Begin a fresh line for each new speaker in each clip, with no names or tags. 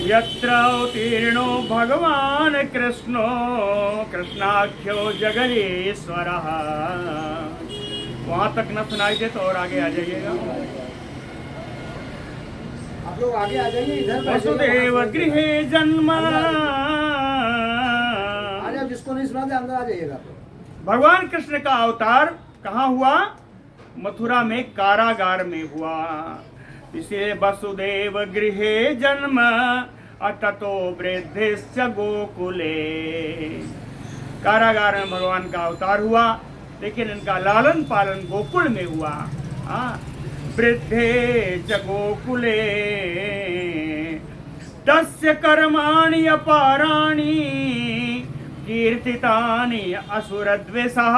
यत्र उत्तीर्णो भगवान कृष्णो कृष्णाख्यो जगदीश्वरः। वहां तक न सुनाई दे तो और आगे आ जाइएगा।
आप लोग आगे आ जाइए, इधर
वसुदेव गृहे जन्म।
आज जिसको नहीं सुना दे अंदर आ जाइएगा।
भगवान कृष्ण का अवतार कहाँ हुआ? मथुरा में कारागार में हुआ। इसे वसुदेव गृहे जन्म अततो वृद्धिश्च गोकुले। कारागार में भगवान का अवतार हुआ, लेकिन इनका लालन पालन गोकुल में हुआ। वृद्धे च गोकुले तस्य कर्माणि अपाराणि कीर्तितानि असुरद्वेषः।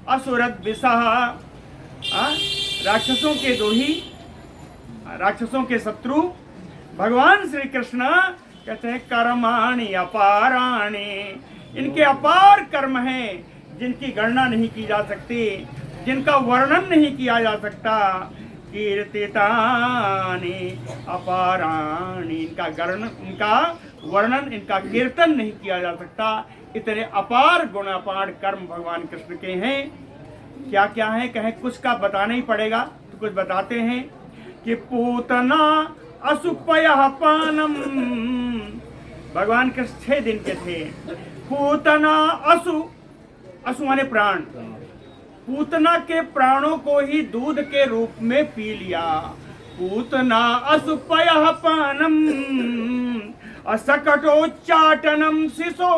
असुरद्वेषः राक्षसों के दोही, राक्षसों के शत्रु। भगवान श्री कृष्ण कहते हैं कर्माणि अपाराणि, इनके अपार कर्म हैं जिनकी गणना नहीं की जा सकती, जिनका वर्णन नहीं किया जा सकता। कीर्तितानि अपाराणि, इनका वर्णन, इनका कीर्तन नहीं किया जा सकता। इतने अपार गुण अपार कर्म भगवान कृष्ण के हैं। क्या क्या है कहें, कुछ का बताना ही पड़ेगा तो कुछ बताते हैं कि पूतना असुपय पानम। भगवान कृष्ण 6 दिन के थे। पूतना असु माने प्राण, पूतना के प्राणों को ही दूध के रूप में पी लिया। पूतना असुपय पानम असकटोच्चाटनम शिशो।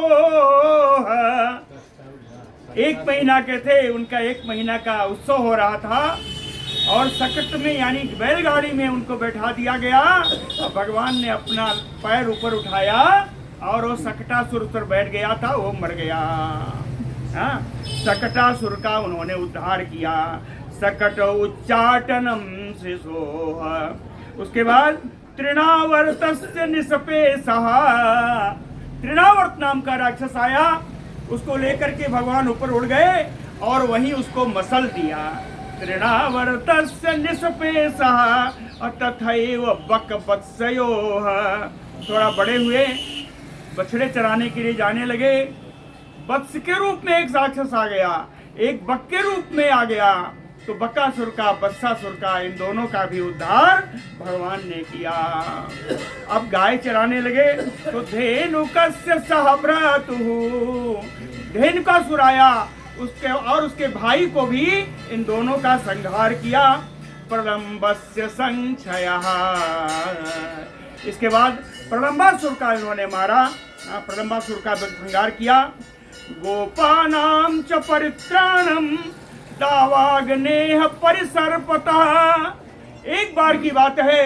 1 महीना के थे, उनका 1 महीना का उत्सव हो रहा था और सकट में यानी बैलगाड़ी में उनको बैठा दिया गया। और भगवान ने अपना पैर ऊपर उठाया और वो सकटासुर पर बैठ गया था, वो मर गया। सकटासुर का उन्होंने उद्धार किया। सकट उच्चाटनम शिशोः। उसके बाद तृणावर्तस्य निसपेशः। तृणावर्त नाम का राक्षस आया, उसको लेकर के भगवान ऊपर उड़ गए और वहीं उसको मसल दिया। तृणावर्तस्य निसपेशः तथैव बकवत्सयोः। थोड़ा बड़े हुए, बछड़े चराने के लिए जाने लगे। वत्स के रूप में एक राक्षस आ गया, एक बक के रूप में आ गया। तो बकासुर का, बत्सासुर का, इन दोनों का भी उद्धार भगवान ने किया। अब गाय चराने लगे तो धेनुकस्य सह भ्रातुः। धेनुकासुर आया, उसके और उसके भाई को भी इन दोनों का संहार किया। प्रलंबस्य संक्षयः। इसके बाद प्रलंबासुर का इन्होंने मारा, प्रलंबासुर का संहार किया। गोपानां च परित्राणम दावाग्नेह परिसर्पतः। एक बार की बात है,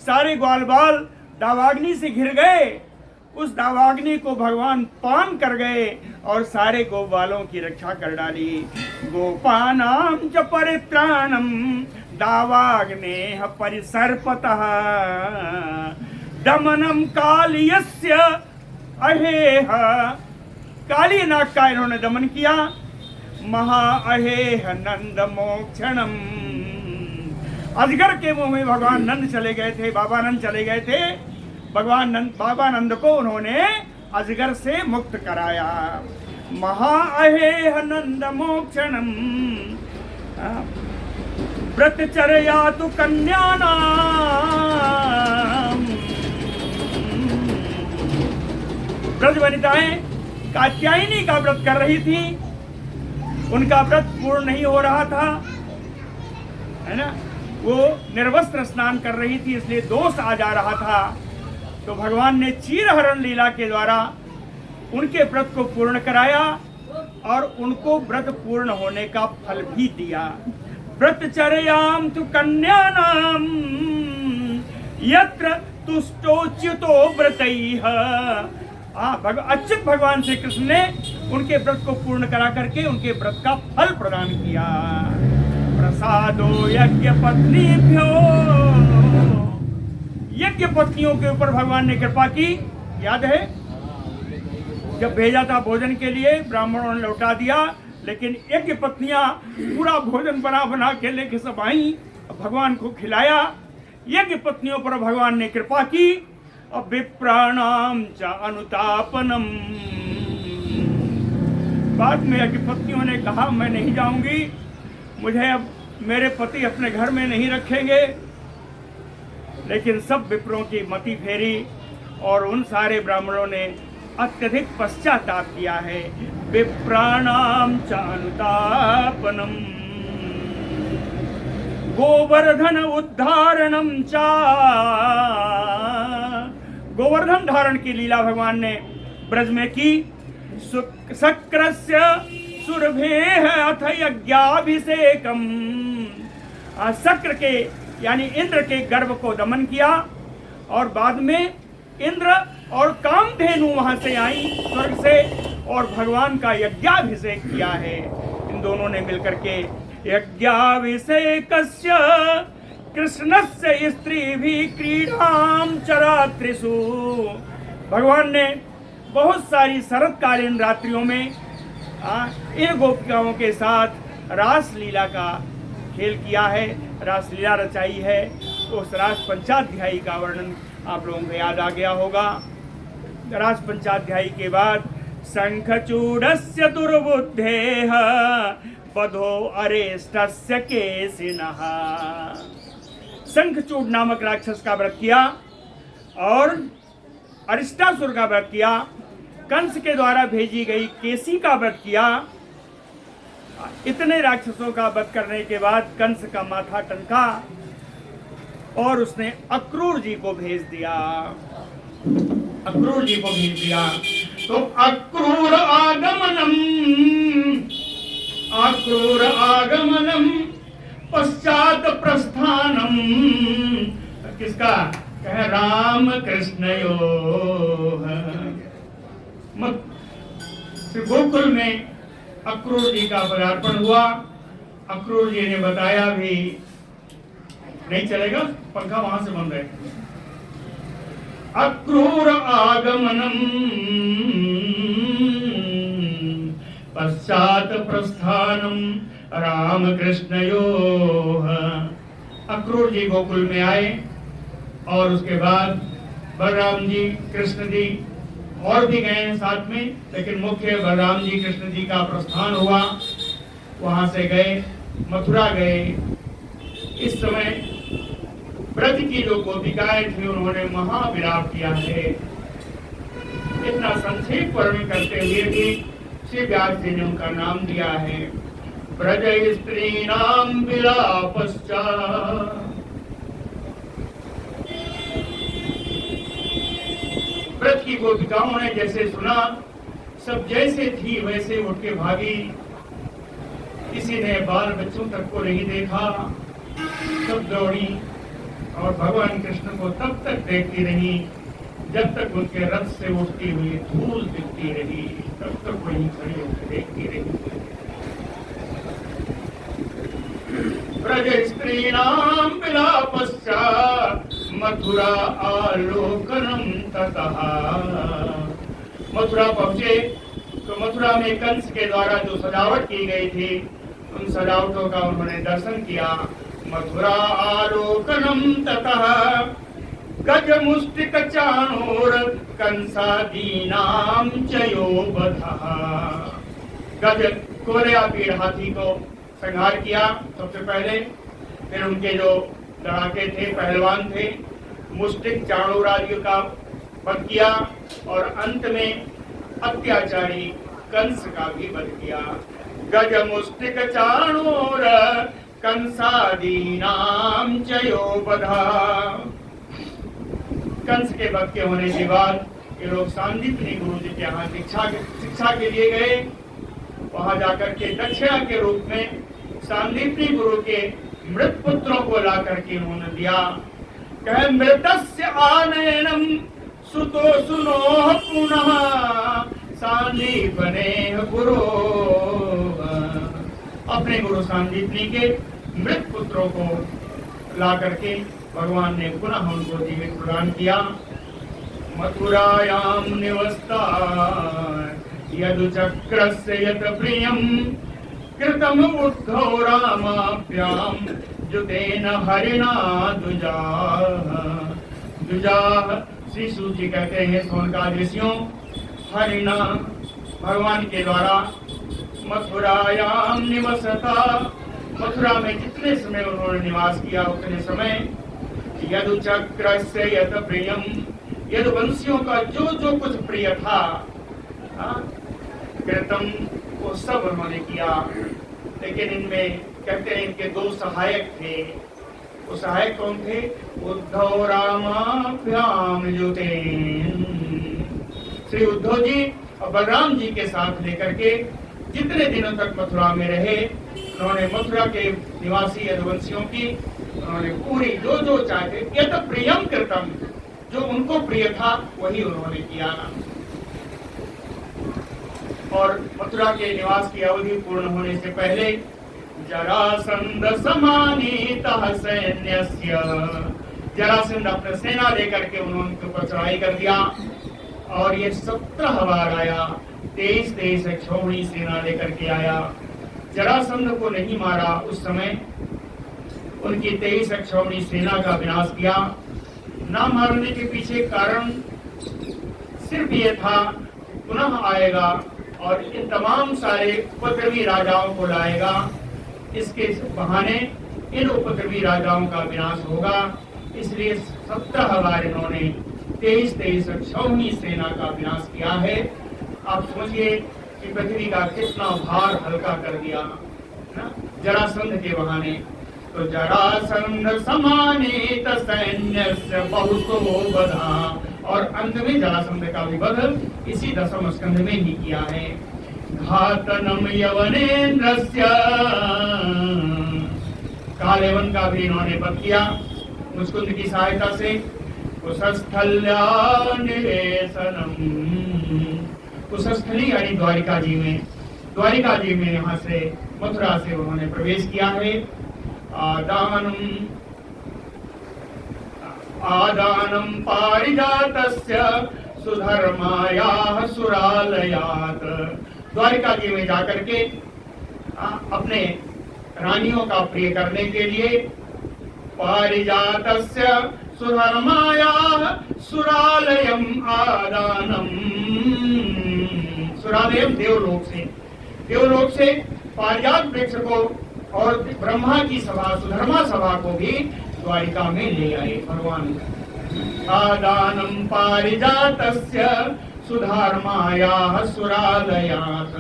सारे ग्वाल बाल दावाग्नि से घिर गए। उस दावाग्नि को भगवान पान कर गए और सारे गोपालों की रक्षा कर डाली। गोपानां च परित्राणम दावाग्नेह परिसर्पतः दमनम कालियस्य अहेह। काली नाग का इन्होंने दमन किया। महा अहेह नंद मोक्षणम। अजगर के मुंह में भगवान नंद चले गए थे, बाबा नंद चले गए थे। भगवान नंद, बाबा नंद को उन्होंने अजगर से मुक्त कराया। महा अहेह नंद मोक्षणम व्रतचर्या तु कन्यानाम। व्रत वनिताएं कात्यायनी का व्रत कर रही थी, उनका व्रत पूर्ण नहीं हो रहा था, है ना। वो निर्वस्त्र स्नान कर रही थी, इसलिए दोष आ जा रहा था। तो भगवान ने चीरहरण लीला के द्वारा उनके व्रत को पूर्ण कराया और उनको व्रत पूर्ण होने का फल भी दिया। व्रतचर्याम तु कन्यानाम यत्र तुष्टोच्युतो व्रतैः। अच्युत भगवान श्री कृष्ण ने उनके व्रत को पूर्ण करा करके उनके व्रत का फल प्रदान किया। प्रसादो यज्ञ पत्नीभ्यो। यज्ञ पत्नियों के ऊपर भगवान ने कृपा की, याद है जब भेजा था भोजन के लिए, ब्राह्मणों ने लौटा दिया, लेकिन यज्ञ पत्नियां पूरा भोजन बना बना के लेके सब आई, भगवान को खिलाया। यज्ञ पत्नियों पर भगवान ने कृपा की और विप्राणाम च अनुतापनम। बाद में यज्ञ पत्नियों ने कहा मैं नहीं जाऊंगी, मुझे अब मेरे पति अपने घर में नहीं रखेंगे। लेकिन सब विप्रों की मति फेरी और उन सारे ब्राह्मणों ने अत्यधिक पश्चाताप किया है। विप्राणाम च अनुतापनम गोवर्धन उद्धारणम चा। गोवर्धन धारण की लीला भगवान ने ब्रज में की। शक्रस्य सुरभेह अथ यज्ञाभिषेकम। शक्र के यानी इंद्र के गर्भ को दमन किया और बाद में इंद्र और कामधेनु वहां से आई स्वर्ग से और भगवान का यज्ञाभिषेक किया है। इन दोनों ने मिलकर के यज्ञाभिषेकस्य कृष्णस्य स्त्रीभिः क्रीडां चरात्रिषु। भगवान ने बहुत सारी शरतकालीन रात्रियों में इन गोपिकाओं के साथ रास लीला का खेल किया है, रास लीला रचाई है। तो उस रास पंचाध्यायी का वर्णन आप लोगों को याद आ गया होगा। रास पंचाध्यायी के बाद शंखचूडस्य दुर्बुद्धेः बधो अरेष्टस्य केशिनः। शंखचूड नामक राक्षस का व्रत किया और अरिष्टासुर का व्रत किया। कंस के द्वारा भेजी गई केसी का व्रत किया। इतने राक्षसों का वध करने के बाद कंस का माथा टनका और उसने अक्रूर जी को भेज दिया। अक्रूर जी को भेज दिया तो अक्रूर आगमनम पश्चात प्रस्थानम। किसका कह राम कृष्णयो। गोकुल में अक्रूर जी का पदार्पण हुआ। अक्रूर जी ने बताया भी नहीं चलेगा, पंखा वहां से बंद है। अक्रूर आगमनम पश्चात प्रस्थानम राम कृष्णयोः। अक्रूर जी गोकुल में आए और उसके बाद बलराम जी कृष्ण जी और भी गए हैं साथ में, लेकिन मुख्य बलराम जी कृष्ण जी का प्रस्थान हुआ। वहां से गए, मथुरा गए। इस समय ब्रज की जो गोपिकाएं थी उन्होंने महाविलाप किया है। इतना संक्षेप वर्णन करते हुए भी श्री व्यास जी ने उनका नाम दिया है ब्रज स्त्रीणाम विलापश्च। ब्रज की गोपिकाओं ने जैसे सुना, सब जैसे थी वैसे उठ के भागी। किसी ने बाल बच्चों तक को नहीं देखा, सब दौड़ी और भगवान कृष्ण को तब तक देखती रही जब तक उनके रथ से उठती हुई धूल दिखती रही, तब तक वहीं खड़ी होकर देखती रही। ब्रज स्त्रीणाम विलापश्च मथुरा आलोकनम ततः। मथुरा पहुंचे तो मथुरा में कंस के द्वारा जो सजावट की गई थी उन सजावटों का उन्होंने दर्शन किया। मथुरा आलोकनम ततः गज मुष्टिक चाणूर कंसादीनाम चयो बधः। गज कोरिया पीड़ हाथी को संहार किया सबसे पहले, फिर उनके जो लड़ाके थे, पहलवान थे, मुष्टिक चाणूर आदि का वध किया और अंत में अत्याचारी कंस का भी वध किया। गज मुष्टिक चाणूर कंसादीनाम चयो बधा। कंस के वध के होने के बाद ये लोग सांदीपनि गुरु जी के यहाँ शिक्षा के लिए गए। वहां जाकर के दक्षिणा के रूप में सांदीपनि गुरु के मृत पुत्रों को ला करके उन्होंने दिया। कह मृतस्य आनयनम सुतो सुनो पुनः सांदीपने गुरु। अपने गुरु सांदीपनि के मृत पुत्रों को ला करके भगवान ने पुनः उनको जीवित प्रदान किया। मथुरायाम निवस्ता यदुचक्रस्य यत प्रियम कृतम उद्धव रामाभ्याम जुतेन हरिणा दुजाह। श्री सूत जी कहते हैं सोनकाद ऋषियों, हरिणा भगवान के द्वारा मथुरायाम निवसता, मथुरा में जितने समय उन्होंने निवास किया उतने समय यदु चक्र से यद प्रियम, यदुवंशियों का जो जो कुछ प्रिय था कृतम वो सब उन्होंने किया। लेकिन इनमें कहते हैं इनके दो सहायक थे। वो सहायक कौन थे? उद्धव रामाभ्याम युतेन। श्री उद्धव जी और बलराम जी के साथ लेकर के जितने दिनों तक मथुरा में रहे, उन्होंने मथुरा के निवासी यदुवंशियों की उन्होंने पूरी जो जो चाहते यद प्रियम कृतम, जो उनको प्रिय था वही उन्होंने किया। और मथुरा के निवास की अवधि पूर्ण होने से पहले जरासंध समानीतः सैन्यस्य, जरासंध अपने सेना लेकर के उनके ऊपर चढ़ाई कर दिया और ये 17 बार आया, 23 क्षौहिणी सेना लेकर के आया। जरासंध को नहीं मारा, उस समय उनकी 23 क्षौहिणी सेना का विनाश किया। न मारने के पीछे कारण सिर्फ ये था पुनः आएगा और इन तमाम सारे उपद्रवी राजाओं को लाएगा, इसके बहाने इन उपद्रवी राजाओं का विनाश होगा। इसलिए 17 बार इन्होंने 23 क्षौहिणी सेना का विनाश किया है। आप समझिए कि पृथ्वी का कितना भार हल्का कर दिया ना जरासंध के बहाने। तो जरासंध समानीत सैन्यस्य बहुतो वधा, और अंत में जरासंध का भी वध इसी 10वें स्कंध में ही किया है। घातनम यवनेन्द्रस्य, कालेवन का भी इन्होंने वध किया मुचकुंद की सहायता से। कुशस्थल्या निवेशनम, कुशस्थली यानी द्वारिका जी में यहाँ से मथुरा से उन्होंने प्रवेश किया है। आदानम पारिजातस्य सुधर्मायाः सुरालयात्, द्वारिका जी में जाकर के अपने रानियों का प्रिय करने के लिए पारिजातस्य सुधर्मायाः सुरालयम आदानम, सुरालयम देवलोक से पारिजात वृक्ष को और ब्रह्मा की सभा सुधर्मा सभा को भी द्वारिका में ले आए भगवान। आदानम पारिजातस्य सुधर्मायाः सुरालयात्।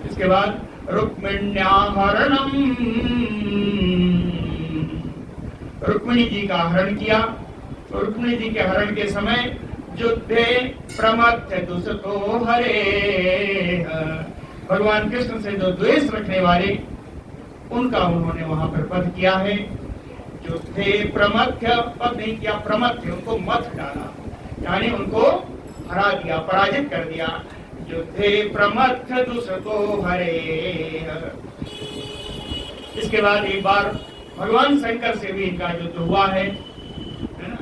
इसके बाद रुक्मिण्याहरणम, रुक्मिणी जी का हरण किया। रुक्मिणी जी के हरण के समय युद्धे प्रमथ्य दुष्टो हरे, भगवान कृष्ण से जो द्वेष रखने वाले उनका उन्होंने वहां पर वध किया है। युद्धे प्रमथ्य, वध नहीं किया, प्रमथ्य उनको मथ डाला, यानी उनको हरा दिया, पराजित कर दिया। युद्धे प्रमथ्य दुष्टो हरे। इसके बाद एक बार भगवान शंकर से भी इनका युद्ध हुआ है ना?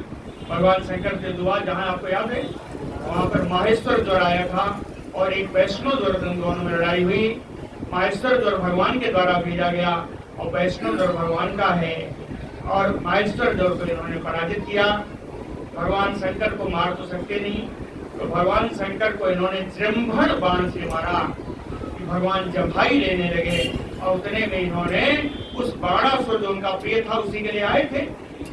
भगवान शंकर से हुआ, जहाँ आपको याद है वहां पर माहेश्वर ज्वर आया था और एक वैष्णव ज्वर, दोनों में लड़ाई हुई। माहेश्वर ज्वर भगवान के द्वारा भेजा गया और वैष्णव ज्वर भगवान का है, और माहेश्वर ज्वर को इन्होंने पराजित किया। भगवान शंकर को मार तो सकते नहीं, तो भगवान शंकर को इन्होंने जृंभण बाण से मारा कि भगवान जम्भाई लेने लगे, और उतने में इन्होंने उस बाणासुर जो उनका प्रिय था उसी के लिए आए थे।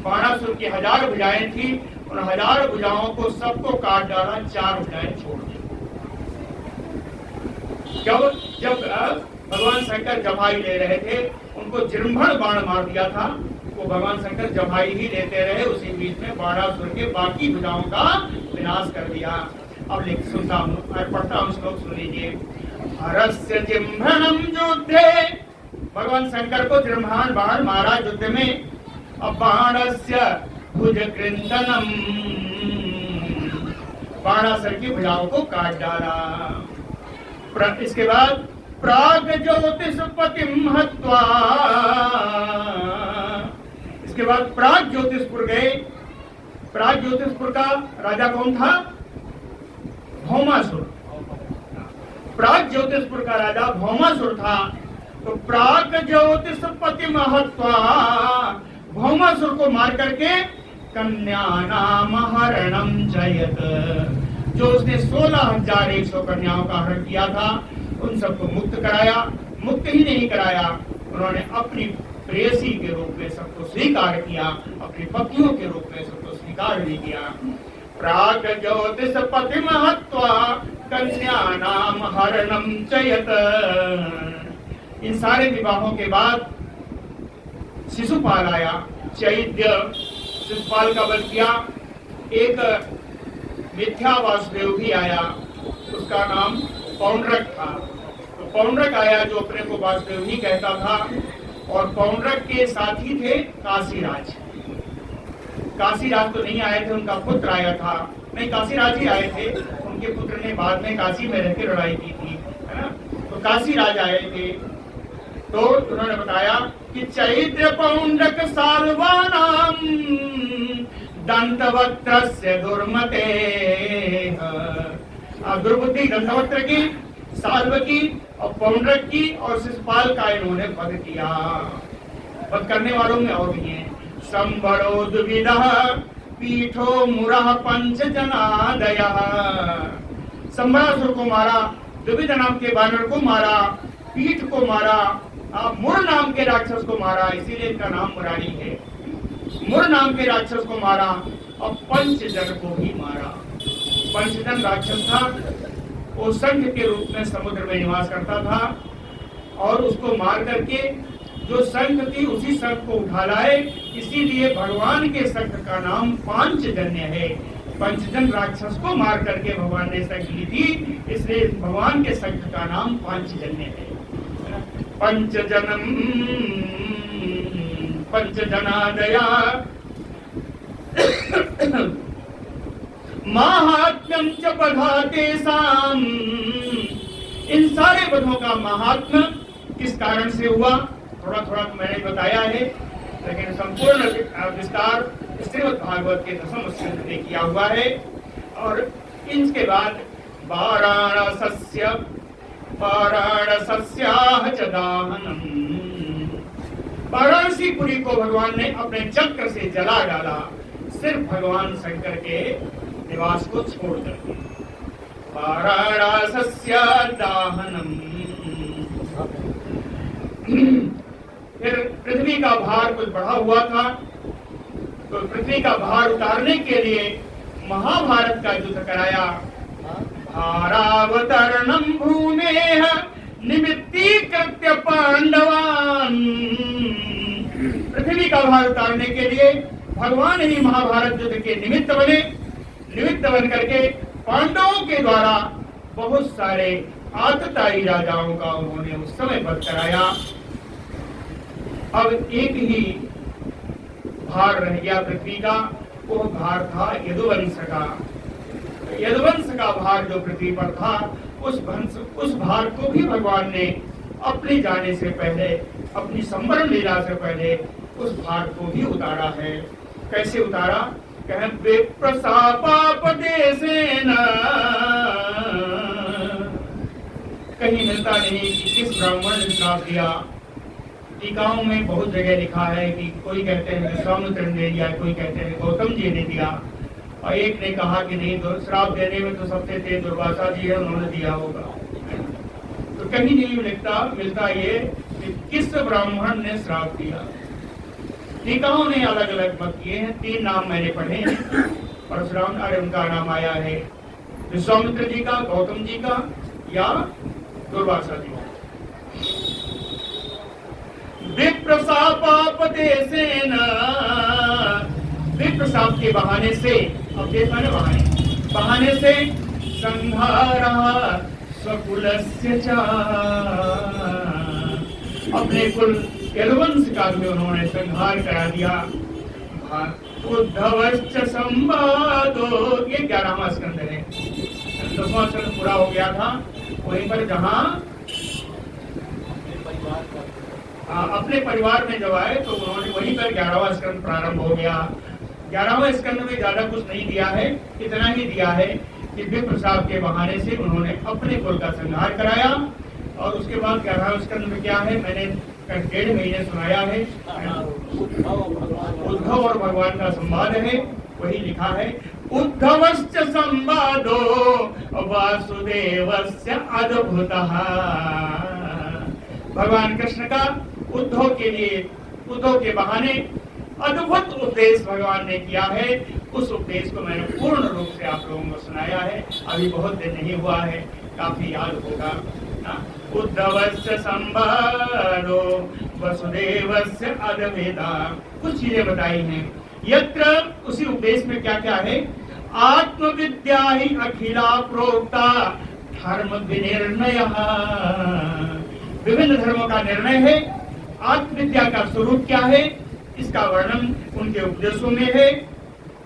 बाणासुर की 1000 भुजाएं थी, उन 1000 भुजाओं को सबको काट डाला, 4 भुजाएं छोड़ दी। जब भगवान शंकर जम्भाई ले रहे थे, उनको जृंभण बाण मार दिया था, वो भगवान शंकर जम्भाई ही लेते रहे, उसी बीच में बाणासुर के बाकी भुजाओं का विनाश कर दिया। अब सुनता हूँ, पढ़ता हूँ श्लोक, सुन लीजिए। हरस्य जिह्मणं युद्धे, भगवान शंकर को जृंभण बाण मारा युद्ध में। अब बाणस्य भुज कृंदनम, बाणासुर की भुजाओं को काट डाला। इसके बाद प्राग ज्योतिषपतिम हत्वा, इसके बाद प्राग ज्योतिषपुर गए। प्राग ज्योतिषपुर का राजा कौन था? भौमासुर। प्राग ज्योतिषपुर का राजा भौमासुर था, तो प्राक ज्योतिष पति महत्वा, भौमासुर को मार करके कन्या नाम हरणम जयत, जो उसने 16,100 कन्याओं का हरण किया था उन सबको मुक्त कराया। मुक्त ही नहीं कराया, उन्होंने अपनी प्रेयसी के रूप में सबको स्वीकार किया, अपनी पत्नियों के रूप में सबको स्वीकार भी किया। प्राग ज्योतिष पति महत्वा कन्या नाम हरणम चयत। इन सारे विवाहों के बाद शिशुपाल आया, चैत्य शिशुपाल का वध किया। एक मिथ्या वासुदेव भी आया, उसका नाम पौंड्रक था। तो पौंड्रक आया जो अपने को वासुदेव ही कहता था, और पौंड्रक के साथी थे काशीराज। काशीराज तो नहीं आए थे, उनका पुत्र आया था। नहीं, काशीराज ही आए थे, उनके पुत्र ने बाद में काशी में रहकर लड़ाई की थी, है ना। तो काशीराज आए थे, तो उन्होंने बताया कि चैत्र पौंड्रक साल्वानाम दंतवक्त्रस्य दुर्मते, दुर्बुद्धि दंतवक्त्र की, साल्व की और पौंड्रक की और शिशुपाल का इन्होंने वध किया। वध करने वालों में और भी हैं। संबरो दुविधः पीठो मुरः पंच जनादयः। संबरासुर को मारा, दुविध नाम के बानर को मारा, पीठ को मारा, मुर नाम के राक्षस को मारा, इसीलिए इनका नाम मुरारी है। मुर नाम के राक्षस को मारा और पंचजन को भी मारा। पंचजन राक्षस था, वो शंख के रूप में समुद्र में निवास करता था, और उसको मार करके जो शंख थी उसी शंख को उठा लाए, इसीलिए भगवान के शंख का नाम पांचजन्य है। पंचजन राक्षस को मार करके भगवान ने शंख ली थी, इसलिए भगवान के शंख का नाम पांचजन्य है। पंचजनम पंचजनादया महात्म्यम च बधातेषाम्। इन सारे वधों का महात्म्य किस कारण से हुआ, थोड़ा थोड़ा तो मैंने बताया है, लेकिन संपूर्ण विस्तार श्रीमद् भागवत के 10वें स्कंध में किया हुआ है। और इनके बाद वाराणस्याः च दाहनम्, वाराणसीपुरी को भगवान ने अपने चक्र से जला डाला, सिर्फ भगवान शंकर के निवास को छोड़ करके। वाराणस्य दाहनम्। फिर पृथ्वी का भार कुछ बढ़ा हुआ था, तो पृथ्वी का भार उतारने के लिए महाभारत का युद्ध कराया। भारावतरणं भूमेः निमित्तीकृत्य पांडवान्। पृथ्वी का भार उतारने के लिए भगवान ही महाभारत युद्ध के निमित्त बने। निमित्त बन करके पांडवों के द्वारा बहुत सारे आतताई राजाओं का उन्होंने उस समय वध कराया। अब एक ही भार रह गया पृथ्वी का, वो भार था यदुवंश का। यदुवंश का भार जो पृथ्वी पर था, उस भार को भी भगवान ने अपने जाने से पहले, अपनी संवरण लीला से पहले उस भार को भी उतारा है। कैसे उतारा? कहें विप्रशापापदेशेन। कहीं मिलता नहीं कि किस ब्राह्मण ने श्राप दिया। टीकाओं में बहुत जगह लिखा है कि कोई कहते हैं विश्वामित्र ने दिया, कोई कहते हैं गौतम जी ने दिया, और एक ने कहा कि नहीं, श्राप देने में तो सबसे तेज दुर्वासा जी है, उन्होंने दिया होगा। तो कहीं नहीं मिलता ये कि किस ब्राह्मण ने श्राप दिया। टीकाओं ने अलग अलग मत किए हैं। 3 नाम मैंने पढ़े हैं। परशुराम, अरे उनका नाम आया है विश्वामित्र जी का, गौतम जी का या दुर्वासा जी का। विप्रशापापदेशेन, विप्रशाप के बहाने से, अब देखा ना बहाने से संहारः स्वकुलस्य च, अपने कुल यदुवंश का भी उन्होंने संहार करा दिया। उद्धवश्च संवादो, ये 11वां स्कंद है। 10वां स्कंद पूरा हो गया था, वहीं पर जहां अपने परिवार में जब आए तो उन्होंने वहीं पर 11वां स्कंद प्रारंभ हो गया। 11वें स्कंद में ज्यादा कुछ नहीं दिया है, इतना ही दिया है कि विप्रशाप के बहाने से उन्होंने अपने कुल का संहार कराया और उसके बाद 11वें स्कंद में क्या है, मैंने 1.5 महीने सुनाया है। उद्धव और भगवान का संवाद है, वही लिखा है। उद्धवश्च संवादो वासुदेवस्य अद्भुतः। भगवान कृष्ण का उद्धव के लिए, उद्धव के बहाने अद्भुत उपदेश भगवान ने किया है। उस उपदेश को मैंने पूर्ण रूप से आप लोगों को सुनाया है। अभी बहुत दिन नहीं हुआ है, काफी याद होगा। उद्धवस्य संवादो वसुदेवस्य अद्भुतः, कुछ चीजें बताई हैं। यत्र, उसी उपदेश में क्या क्या है, आत्मविद्या ही अखिला प्रोक्ता धर्म विनिर्णयः। विभिन्न धर्मों का निर्णय है। आत्मविद्या का स्वरूप क्या है, इसका वर्णन उनके उपदेशों में है।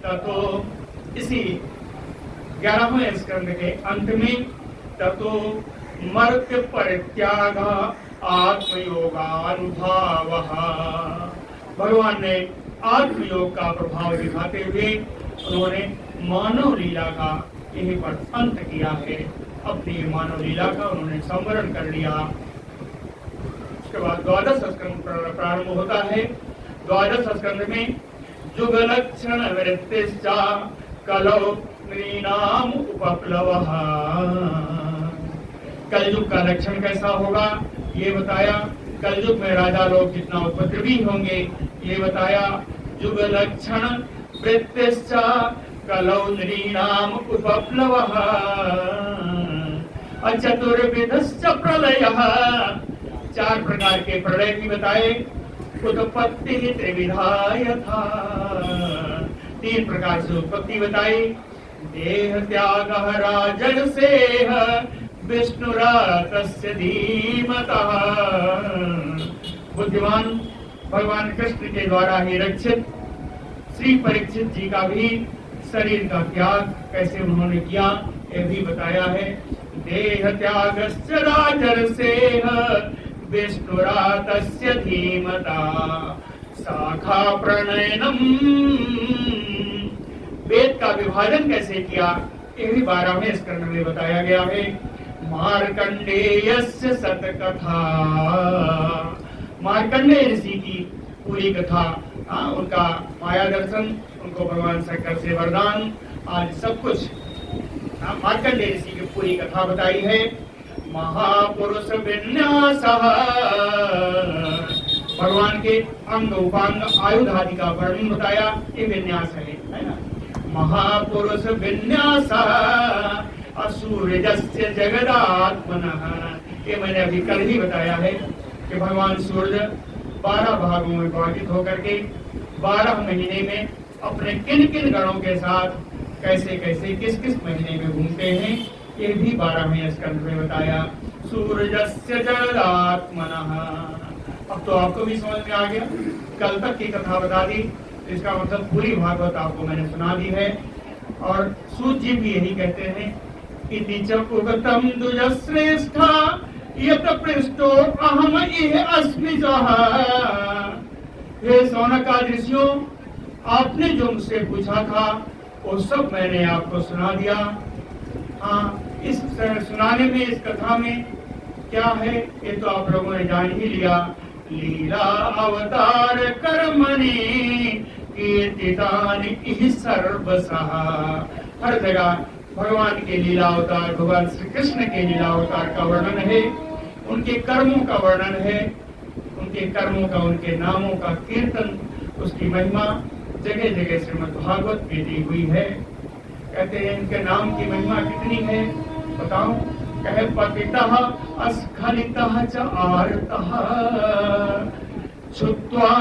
तो इसी 11वें स्कंद के अंत में ततो मर्त्य परित्याग आत्मयोगानुभावः, भगवान ने आत्मयोग का प्रभाव दिखाते हुए उन्होंने मानव लीला का यहीं पर अंत किया है। अपनी मानव लीला का उन्होंने संवरण कर लिया। उसके बाद 12 स्कंद प्रारंभ होता है। 12 स्कंद में जुग लक्षण वृत्तिश्च कलौ नृणाम उपप्लवः। कलयुग का लक्षण कैसा होगा ये बताया। कलयुग में राजा लोग कितना उपद्रवी होंगे ये बताया। जुग लक्षण वृत्तिश्च कलौ नृणाम उपप्लवः। चतुर्विधश्च प्रलयः, 4 प्रकार के प्रलय भी बताए। उत्पत्ति त्रिविधा यथा, 3 प्रकार से उत्पत्ति बताई। देह त्याग राजर्षेः विष्णुरातस्य धीमतः। बुद्धिमान भगवान कृष्ण के द्वारा ही रक्षित श्री परीक्षित जी का भी शरीर का त्याग कैसे उन्होंने किया ये भी बताया है। देह त्यागश्च राजर्षेः विष्णुरातस्य धीमता शाखा प्रणयनम। वेद का विभाजन कैसे किया ये भी 12वें स्कंद में बताया गया है। मार्कंडेयस्य सतकथा, मार्कंडेय ऋषि की पूरी कथा, उनका माया दर्शन, उनको भगवान शंकर से वरदान, आज सब कुछ मार्कंडेय ऋषि की पूरी कथा बताई है। महापुरुष विन्यासः, भगवान के अंग उपांग आयुध आदि का वर्णन बताया। ये विन्यास है ना। महापुरुष विन्यासः असूर्यस्य जगदात्मनः, ये मैंने अभी कल ही बताया है कि भगवान सूर्य 12 भागों में विभाजित होकर के 12 महीने में अपने किन किन गणों के साथ कैसे कैसे किस किस महीने में घूमते हैं ये भी 12वें स्कंद में बताया। सूर्यस्य जगदात्मनः, अब तो आपको भी समझ में आ गया। कल तक की कथा बता दी, इसका मतलब पूरी भागवत आपको मैंने सुना दी है। और सूत जी भी यही कहते हैं, इति च उगतम द्विजश्रेष्ठा यत पृष्ठो अहम इह अस्मि सः। हे शौनकादिर्षियों, आपने जो मुझसे पूछा था वो सब मैंने आपको सुना दिया। हाँ, इस सुनाने में, इस कथा में क्या है ये तो आप लोगों ने जान ही लिया। लीला अवतार कर्मणि कीर्तितानि इह सर्वशः। हर जगह भगवान के लीला अवतार, भगवान श्री कृष्ण के लीला अवतार का वर्णन है, उनके कर्मों का वर्णन है, उनके कर्मों का, उनके नामों का कीर्तन, उसकी महिमा जगह जगह श्रीमद् भागवत में दी हुई है। कहते हैं इनके नाम की महिमा कितनी है बताओ। कहे पतितः अस्खलितः च आर्तः छुत्वा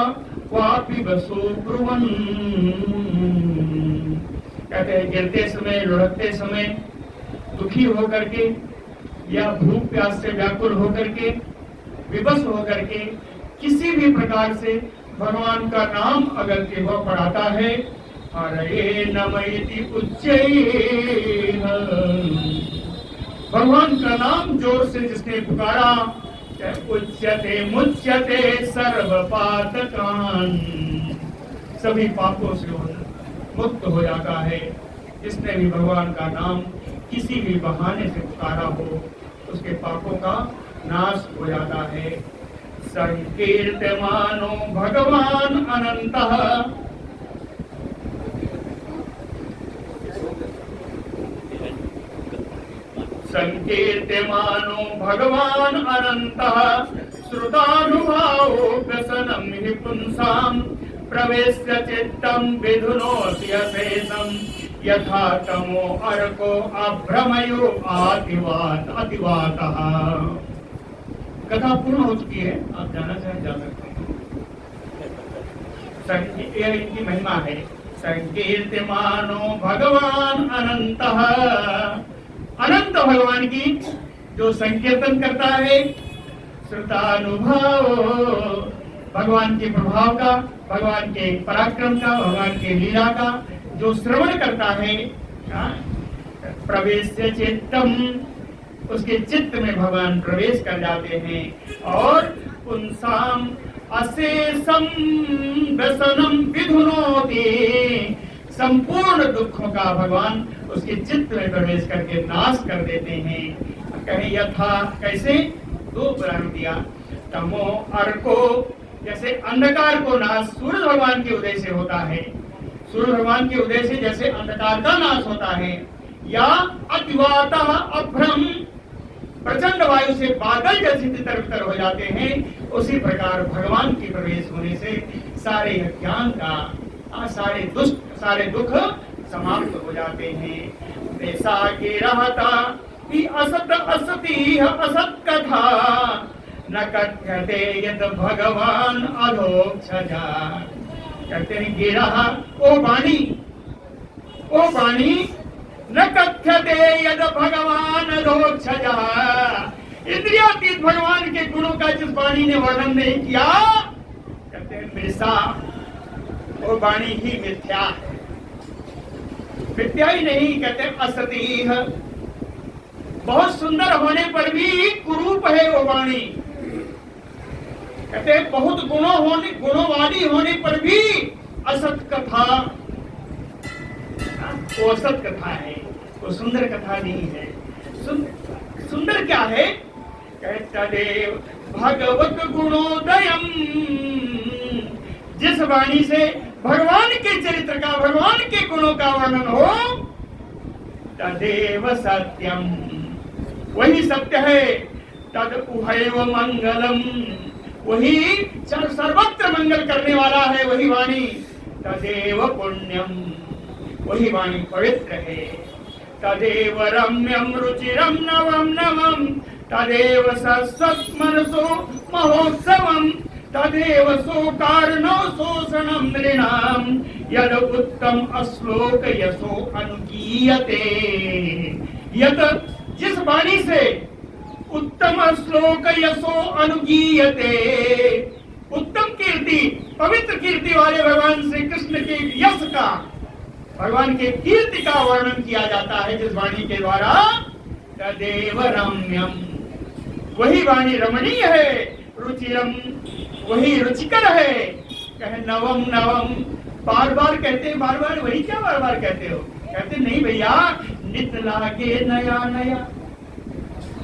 क्वापि वसु ब्रुवन्। कहते हैं गिरते समय, लुढ़कते समय, दुखी होकर के या भूख प्यास से व्याकुल होकर के, विवश होकर के, किसी भी प्रकार से भगवान का नाम अगर केवल पढ़ाता है, हरे नमयति उच्चैः, भगवान का नाम जोर से जिसने पुकारा, उच्यते मुच्यते सर्वपातकान्, सभी पापों से मुक्त हो जाता है। जिसने भी भगवान का नाम किसी भी बहाने से पुकारा हो, उसके पापों का नाश हो जाता है। संकीर्तमानो भगवान अनंतः, संकीर्तमानो भगवान अनंतः श्रुतानुभावो व्यसनं हि पुंसां प्रवेश्य चित्तं विधुनोति अशेषं यथा तमो अर्को अभ्रमयो अतिवातः। कथा पूर्ण हो चुकी है, आप जाना चाहें जा सकते हैं। यह इनकी महिमा है। संकीर्तमानो भगवान अनंतः, अनंत भगवान की जो संकीर्तन करता है, श्रुतानुभव भगवान के प्रभाव का, भगवान के पराक्रम का, भगवान के लीला का जो श्रवण करता है, प्रवेश चित्तम, उसके चित्त में भगवान प्रवेश कर जाते हैं और पुंसाम अशेषम व्यसनम विधुनोति, संपूर्ण दुखों का भगवान उसके चित्त में प्रवेश करके नाश कर देते हैं। कहे यथा, कैसे? दो उदाहरण दिया। तमो अर्को, जैसे अंधकार को नाश सूर्य भगवान के उदय से होता है, सूर्य भगवान के उदय से जैसे अंधकार का नाश होता है, या अतिवातः अभ्रम, प्रचंड वायु से बादल जैसे तितर बितर हो जाते हैं, उसी प्रकार भगवान के प्रवेश होने से सारे अज्ञान का, सारे दुख समाप्त हो जाते हैं। ऐसा के रहता कि असत असती असत कथा न कथ्यते यद भगवान अधोक्षजा। कहते हैं गिरह, ओ वाणी न कथ्यते यद भगवान अधोक्षजा। इंद्रियातीत भगवान के गुणों का जिस वाणी ने वर्णन नहीं किया, कहते हैं मृषा, वो वाणी ही मिथ्या है। मिथ्या ही नहीं, कहते असती, बहुत सुंदर होने पर भी कुरूप है वो वाणी। कहते बहुत गुणों वाली होने पर भी असत कथा, वो असत कथा है, वो सुंदर कथा नहीं है। सुंदर क्या है? तदेव भगवत गुणोदयम, जिस वाणी से भगवान के चरित्र का, भगवान के गुणों का वर्णन हो, तदेव सत्यम, वही सत्य है। तद उभयव मंगलम, वही सर्वत्र मंगल करने वाला है वही वाणी। तदेव पुण्यम, वही वाणी पवित्र है। तदेव रम्यम रुचिरम नवम नवम, तदेव सत्मनसो महोत्सवम, तदेव सोकार्णो शोषणम नृणाम, यद उत्तम अश्लोक यशो अनुगीयते। यत, जिस वाणी से उत्तम श्लोक यशो अनुगीयते, उत्तम कीर्ति, पवित्र कीर्ति वाले भगवान श्री कृष्ण के यश का, भगवान के कीर्ति का वर्णन किया जाता है जिस वाणी के द्वारा, तदेव रम्यम, वही वाणी रमणीय है। रुचिरम, वही रुचिकर है। कहे नवम नवम, बार बार कहते हैं, बार बार, वही क्या बार बार कहते हो? कहते नहीं भैया, नित लागे नया नया।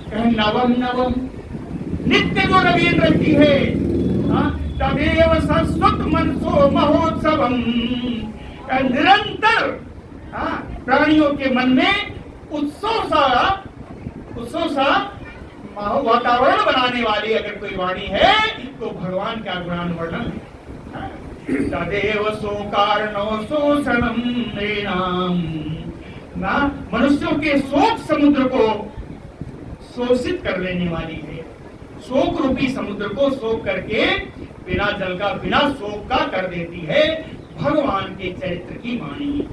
कहे नवम नवम, नित्य जो नवीन रहती है। तदेव सरस्वत मनसो महोत्सवम, निरंतर प्राणियों के मन में उत्सव सा वातावरण बनाने वाली अगर कोई वाणी है तो भगवान का गुणान वर्णन है। तदेव सोकार्णो शोषणम नृणाम, मनुष्यों के शोक समुद्र को शोषित कर लेने वाली है। शोक रूपी समुद्र को शोक करके बिना जल का, बिना शोक का कर देती है भगवान के चरित्र की वाणी।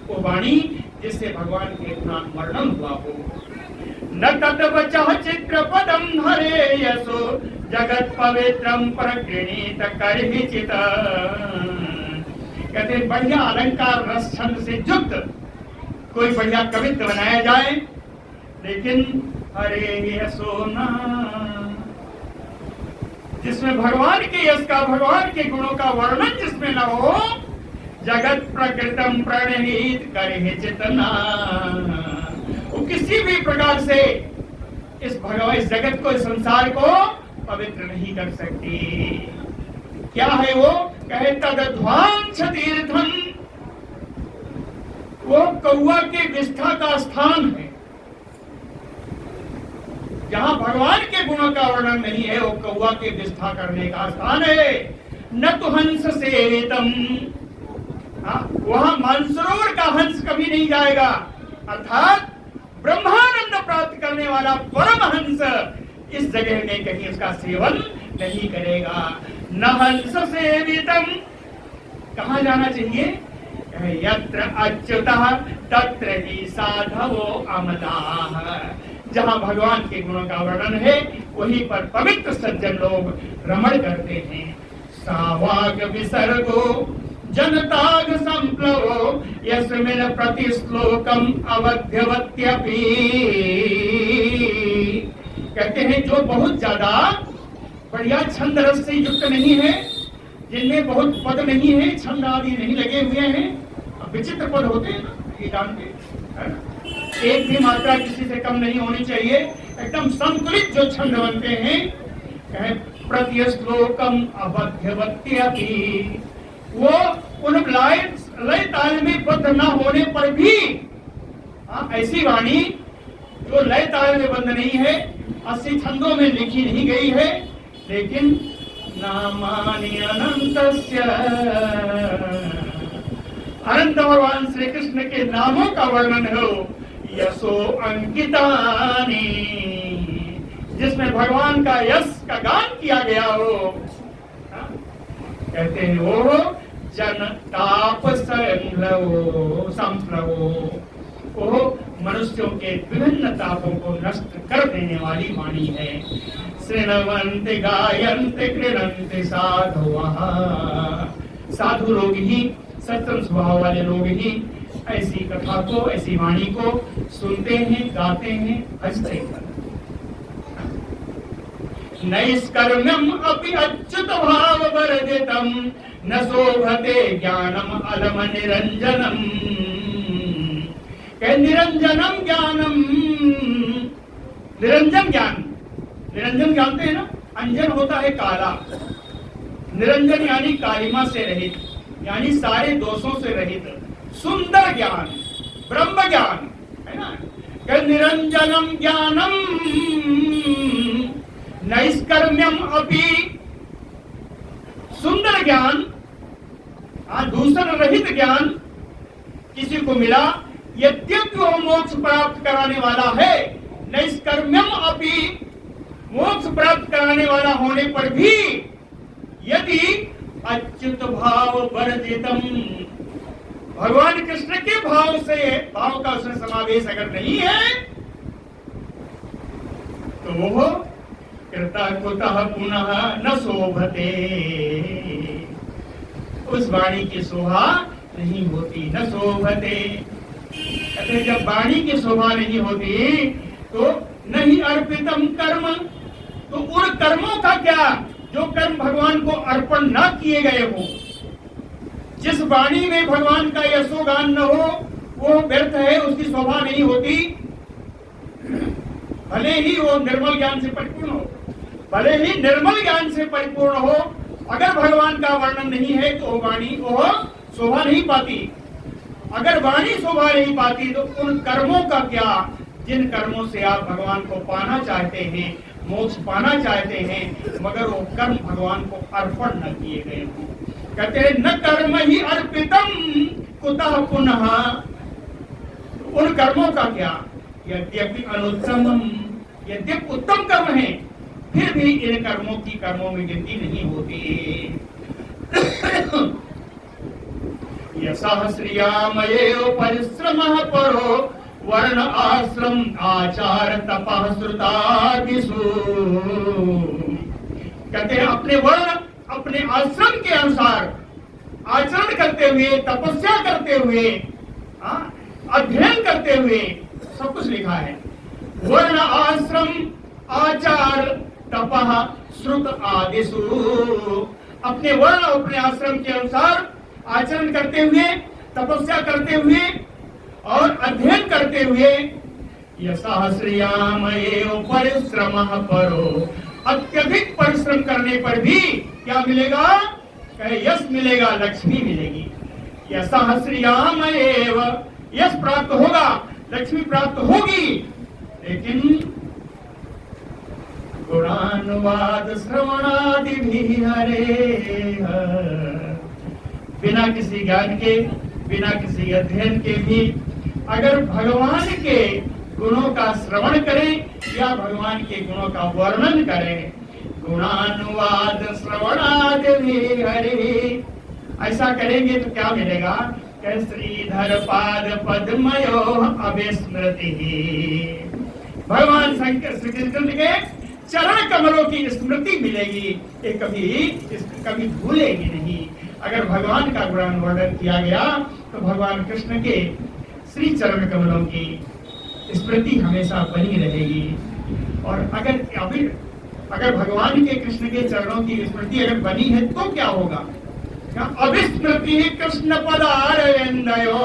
वो वाणी जिससे भगवान के गुणान वर्णन हुआ हो। न तद्वचः चित्रपदम हरे यशो जगत पवित्रम प्रगृणीत करहिचित। कहते बढ़िया अलंकार रस छंद से युक्त कोई बढ़िया कवित्व बनाया जाए, लेकिन हरे यशो न, जिसमें भगवान के यश का, भगवान के गुणों का वर्णन जिसमें न हो, जगत प्रकृतम प्रणहित करहिचित न, वो किसी भी प्रकार से इस भगवान, इस जगत को, इस संसार को पवित्र नहीं कर सकती। क्या है वो? कहे तदध्वांस तीर्थम, वो कौआ के विष्ठा का स्थान है। जहां भगवान के गुणों का वर्णन नहीं है, वो कौआ के विष्ठा करने का स्थान है। न तो हंस सेवितम, वहां मानसरोवर का हंस कभी नहीं जाएगा। अर्थात ब्रह्मानंद प्राप्त करने वाला परमहंस इस जगह में कहीं उसका सेवन नहीं करेगा। न हंस सेवितम, कहां जाना चाहिए? यत्र अच्युतः तत्र ही साधवो अमलाः, जहां भगवान के गुणों का वर्णन है वहीं पर पवित्र सज्जन लोग रमण करते हैं। सावाग विसर्गो जनताग संप्लवो यस्मिन् प्रतिश्लोकम अवध्यवत्यपि, कहते हैं जो बहुत ज्यादा बढ़िया छंद रस से युक्त नहीं है, जिनमें बहुत पद नहीं है, छंद आदि नहीं लगे हुए हैं, विचित्र पद होते हैं ना, ये जानते हैं ना? एक भी मात्रा किसी से कम नहीं होनी चाहिए, एकदम संतुलित जो छंद बनते हैं, कहे प्रतिश्लोकम अवध्यवत्यपि, वो उन लय ताल में बद्ध न होने पर भी, ऐसी वाणी जो लय ताल में बंद नहीं है, 80 छंदों में लिखी नहीं गई है, लेकिन नामानि अनंतस्य, अनंत भगवान श्री कृष्ण के नामों का वर्णन हो। यशो अंकितानि, जिसमें भगवान का यश का गान किया गया हो। कहते हैं वो जन ताप संप्लवो, वो मनुष्यों के विभिन्न तापों को नष्ट कर देने वाली वाणी है। श्रृण्वन्ति गायन्ति क्रीडन्ति साधवः, साधु लोग ही, सत्संग स्वभाव वाले लोग ही ऐसी कथा को, ऐसी वाणी को सुनते हैं, गाते हैं, हंसते हैं। नैष्कर्म्यम अपि अच्युत भाव वर्जितम न शोभते ज्ञानम अलम निरंजनम, निरंजनम ज्ञानम, निरंजन ज्ञान, निरंजन जानते हैं ना, अंजन होता है काला, निरंजन यानी कालिमा से रहित, यानी सारे दोषों से रहित, सुंदर ज्ञान, ब्रह्म ज्ञान है ना। निरंजनम ज्ञानम नैष्कर्म्यम अपि, सुंदर ज्ञान, दूषण रहित ज्ञान किसी को मिला, यद्यपि वो मोक्ष प्राप्त कराने वाला है, नैष्कर्म्यम अपि, मोक्ष प्राप्त कराने वाला होने पर भी यदि अच्युत भाव वर्जितम, भगवान कृष्ण के भाव से, भाव का उसमें समावेश अगर नहीं है, तो वो कृता कुतः पुनः न शोभते, उस वाणी की शोभा नहीं होती, न शोभते। कहते जब वाणी की शोभा नहीं होती तो नहीं अर्पितम कर्म, तो उन कर्मों का क्या जो कर्म भगवान को अर्पण न किए गए हो। जिस वाणी में भगवान का यशोगान न हो वो व्यर्थ है, उसकी शोभा नहीं होती। भले ही वो निर्मल ज्ञान से परिपूर्ण हो, भले ही निर्मल ज्ञान से परिपूर्ण हो, अगर भगवान का वर्णन नहीं है तो वाणी वो शोभा नहीं पाती। अगर वाणी शोभा नहीं पाती तो उन कर्मों का क्या जिन कर्मों से आप भगवान को पाना चाहते हैं, मोक्ष पाना चाहते हैं, मगर वो कर्म भगवान को अर्पण न किए गए हों। कहते हैं न कर्म ही अर्पितम कुतः पुनः, उन कर्मों का क्या, यद्यपि अनुत्तमम, यद्यपि उत्तम कर्म है फिर भी इन कर्मों की कर्मों में गिनती नहीं होती। यशः श्रियामयो परिश्रमः परो वर्ण आश्रम आचार तपः श्रुतादिषु, कहते हैं अपने वर्ण अपने आश्रम के अनुसार आचरण करते हुए, तपस्या करते हुए, अध्ययन करते हुए, सब कुछ लिखा है। वर्ण आश्रम आचार तपः श्रुत आदिषु, अपने वर्ण अपने आश्रम के अनुसार आचरण करते हुए, तपस्या करते हुए और अध्ययन करते हुए यशस्रियाम एव परिश्रमः परो, अत्यधिक परिश्रम करने पर भी क्या मिलेगा? कहे यश मिलेगा, लक्ष्मी मिलेगी। यशस्रियाम एव, यश प्राप्त होगा, लक्ष्मी प्राप्त होगी, लेकिन गुणानुवाद श्रवणादि भी हरे, बिना किसी ज्ञान के, बिना किसी अध्ययन के भी अगर भगवान के गुणों का श्रवण करें या भगवान के गुणों का वर्णन करें, गुणानुवाद श्रवणादि भी हरे, ऐसा करेंगे तो क्या मिलेगा? श्रीधर पाद पद्मयो अविस्मृति, भगवान शंकर श्री कृष्ण के चरण कमलों की स्मृति मिलेगी, ये कभी भूलेगी नहीं। अगर भगवान का गुणानुवर्णन किया गया तो भगवान कृष्ण के श्री चरण कमलों की स्मृति हमेशा बनी रहेगी। और अगर भगवान के कृष्ण के चरणों की स्मृति अगर बनी है तो क्या होगा? अविस्मृति कृष्ण पदारविंदयो,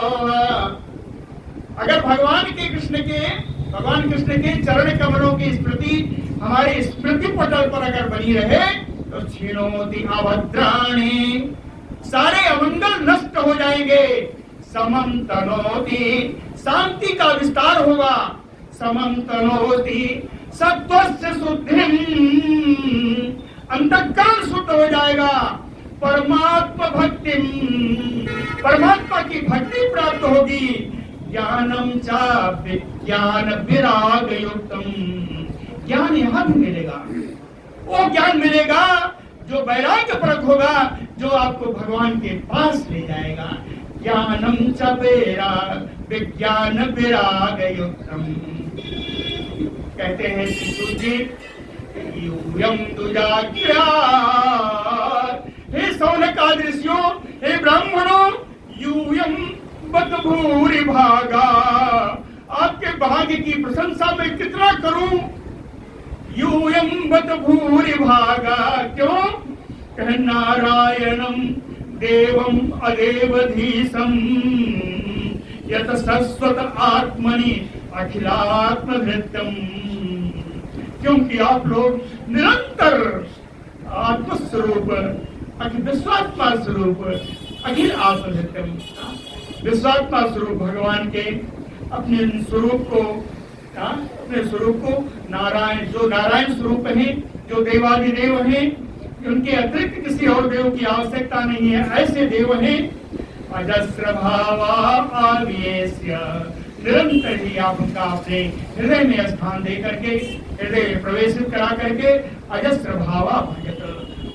अगर भगवान कृष्ण के चरण कमलों की स्मृति हमारे स्मृति पटल पर अगर बनी रहे तो क्षीणोति अभद्राणि, सारे अमंगल नष्ट हो जाएंगे। समम तनोति, शांति का विस्तार होगा। समम तनोति सत्वस्य शुद्धिम, अंतःकरण शुद्ध हो जाएगा। परमात्मा भक्ति, परमात्मा की भक्ति प्राप्त होगी। ज्ञानम चा विज्ञान विराग युक्तम, ज्ञान यहाँ भी मिलेगा, वो ज्ञान मिलेगा जो वैराग्य परक होगा, जो आपको भगवान के पास ले जाएगा। ज्ञानम च विज्ञान विराग युक्तम, कहते हैं शिशु जी, यूयम दुजाग्र्या, हे सौनकादृश्यों, हे ब्राह्मणों, यूयम बत भूरि भागा, आपके भाग्य की प्रशंसा मैं कितना करूं। यूयम बत भूरि भागा, क्यों? कह नारायणम देवम अदेवधीशम यत शाश्वत आत्मनि अखिलात्म धृत्यम, क्योंकि आप लोग निरंतर आत्मस्वरूप, विश्वात्मा स्वरूप, अखिल आत्मधृत्यम, विश्वात्मा स्वरूप भगवान के अपने स्वरूप को नारायण, जो नारायण स्वरूप है, जो देवादिदेव हैं, उनके अतिरिक्त किसी और देव की आवश्यकता नहीं है, ऐसे देव हैं। अजस्र भावा आवेश्य, निरंतर ही आप उनका अपने हृदय में स्थान दे करके, हृदय में प्रवेशित करा करके अजस्र भावा भजत,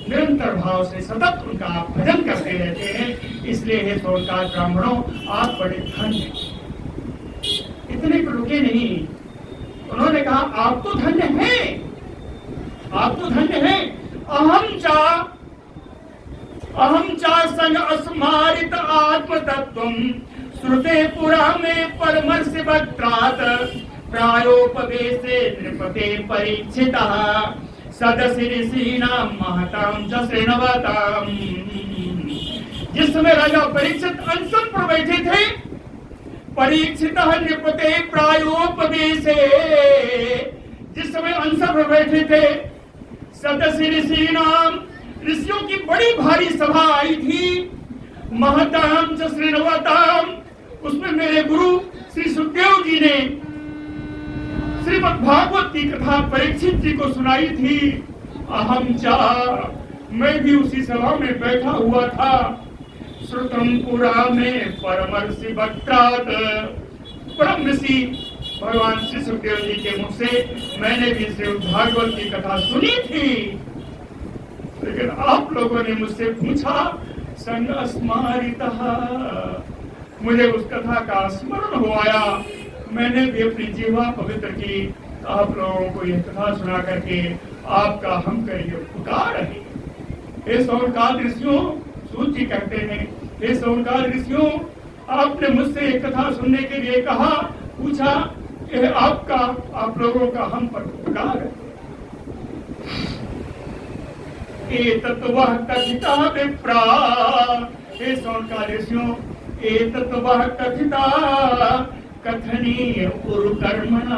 निरंतर भाव से सतत उनका आप भजन करते रहते हैं। इसलिए हे सौनकाद ब्राह्मणों, आप बड़े धन्य। इतने पर रुके नहीं, उन्होंने कहा आप तो धन्य हैं, आप तो धन्य हैं। अहम चा संग अस्मारित आत्म तत्वम श्रुते पुरा में परमर्ष वक्त्रात प्रायोपदेशे नृपते परीक्षितः सदसि ऋषीणाम महताम च शृण्वताम। जिस समय राजा परीक्षित अनशन पर बैठे थे, परीक्षितः नृपते प्रायोपदेशे, जिस समय अनशन पर बैठे थे, सदसि ऋषीणाम, ऋषियों की बड़ी भारी सभा आई थी। महताम च शृण्वताम, उसमें मेरे गुरु श्री सुखदेव जी ने श्रीमद् भागवत की कथा परीक्षित जी को सुनाई थी। अहम चा, मैं भी उसी सभा में बैठा हुआ था। श्रुतम पुरा में परमर्षि वक्त्रात, परम ऋषि भगवान श्री सुखदेव जी के मुख से मैंने भी श्रीमद् भागवत की कथा सुनी थी। लेकिन आप लोगों ने मुझसे पूछा संग स्मारितः, मुझे उस कथा का स्मरण हो आया, मैंने भी अपनी जीवा पवित्र की, आप लोगों को यह कथा सुना करके आपका हम करिए पुकार है। हे सौनकाद ऋषियों, सूत जी कहते हैं, हे सौनकाद ऋषियों, आपने मुझसे एक कथा सुनने के लिए कहा, पूछा, यह आपका, आप लोगों का हम पर उपकार है। एतत्वः कथिता विप्रा, हे सौनकाद ऋषियों, एतत्वः कथिता कथनीय उरु कर्मणा।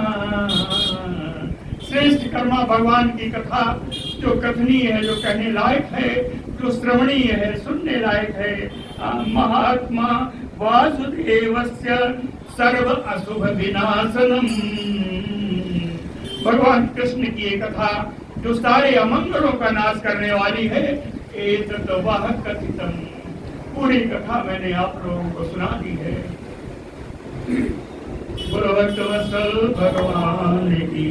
श्रेष्ठ कर्मा भगवान की कथा जो कथनीय है, जो कहने लायक है, जो श्रवणीय है, सुनने लायक है। महात्मा वासुदेवस्य सर्व अशुभ विनाशनम। भगवान कृष्ण की ये कथा जो सारे अमंगलों का नाश करने वाली है। एतत् वह कथितम, पूरी कथा मैंने आप लोगों को सुना दी है। बोलो भक्तवत्सल भगवान की